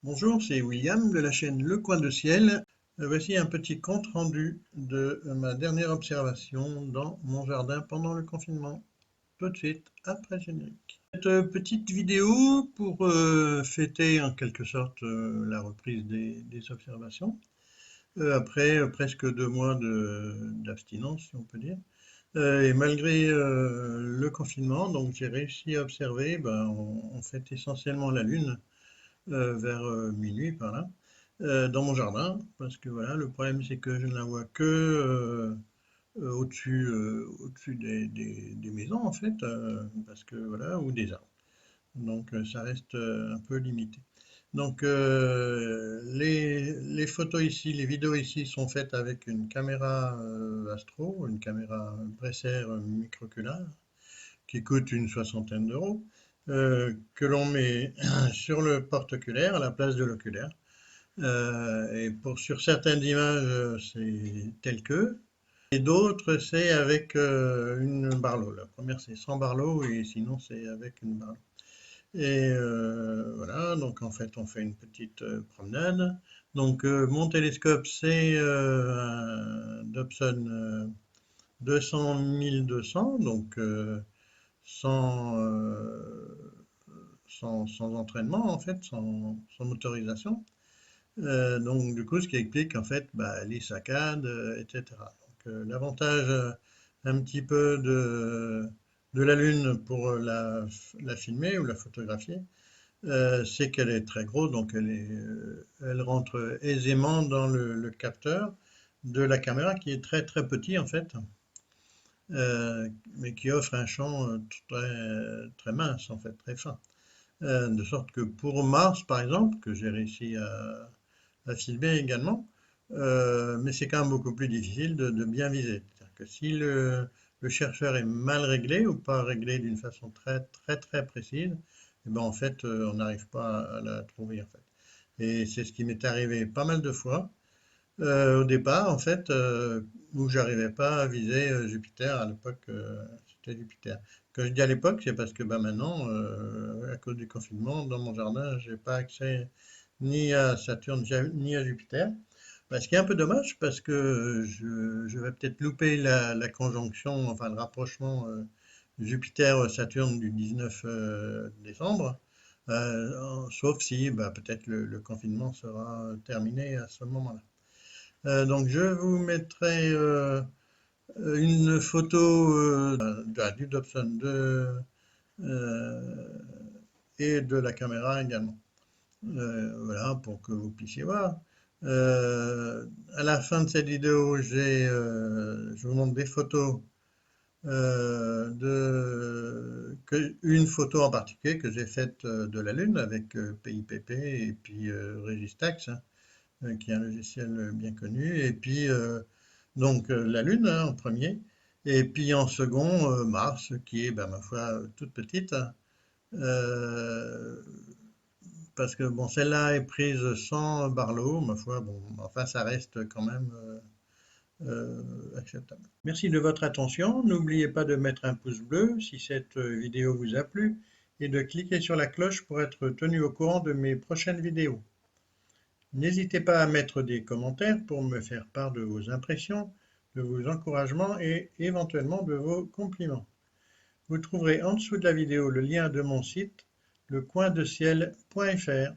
Bonjour, c'est William de la chaîne Le Coin de Ciel. Voici un petit compte rendu de ma dernière observation dans mon jardin pendant le confinement. Tout de suite, après le générique. Cette petite vidéo pour fêter en quelque sorte la reprise des observations, après presque 2 mois d'abstinence, si on peut dire. Et malgré le confinement, donc j'ai réussi à observer, en fait essentiellement la Lune vers minuit par là, dans mon jardin, parce que voilà, le problème c'est que je ne la vois que au-dessus des maisons en fait, parce que voilà, ou des arbres. Donc ça reste un peu limité. Donc les photos ici, les vidéos ici sont faites avec une caméra Astro, une caméra Bresser microculaire, qui coûte une soixantaine d'euros, que l'on met sur le porte-oculaire à la place de l'oculaire. Et sur certaines images, c'est tel que, et d'autres, c'est avec une Barlow. La première, c'est sans Barlow, et sinon, c'est avec une Barlow. Et voilà, donc en fait, on fait une petite promenade. Donc, mon télescope, c'est un Dobson 200 200, donc sans entraînement, en fait, sans motorisation. Donc, du coup, ce qui explique en fait les saccades, etc. Donc, l'avantage un petit peu de la Lune pour la filmer ou la photographier, c'est qu'elle est très grosse, donc elle rentre aisément dans le capteur de la caméra qui est très très petit en fait, mais qui offre un champ très, très mince en fait, très fin. De sorte que pour Mars par exemple, que j'ai réussi à filmer également, mais c'est quand même beaucoup plus difficile de bien viser. C'est-à-dire que si le chercheur est mal réglé ou pas réglé d'une façon très très très précise, et ben en fait on n'arrive pas à la trouver en fait. Et c'est ce qui m'est arrivé pas mal de fois au départ en fait, où j'arrivais pas à viser Jupiter. À l'époque c'était Jupiter. Quand je dis à l'époque, c'est parce que maintenant, à cause du confinement, dans mon jardin, j'ai pas accès ni à Saturne ni à Jupiter. Ce qui est un peu dommage parce que je vais peut-être louper la conjonction, enfin le rapprochement Jupiter-Saturne du 19 décembre, sauf si peut-être le confinement sera terminé à ce moment-là. Donc je vous mettrai une photo du Dobson euh, et de la caméra également. Voilà, pour que vous puissiez voir. À la fin de cette vidéo, je vous montre des photos une photo en particulier que j'ai faite de la Lune avec PIPP et puis Registax, hein, qui est un logiciel bien connu. Et puis donc la Lune hein, en premier, et puis en second Mars, qui est, ma foi, toute petite, hein. Euh, Parce que bon, celle-là est prise sans Barlow, ma foi, bon, enfin ça reste quand même acceptable. Merci de votre attention. N'oubliez pas de mettre un pouce bleu si cette vidéo vous a plu et de cliquer sur la cloche pour être tenu au courant de mes prochaines vidéos. N'hésitez pas à mettre des commentaires pour me faire part de vos impressions, de vos encouragements et éventuellement de vos compliments. Vous trouverez en dessous de la vidéo le lien de mon site lecoindeciel.fr.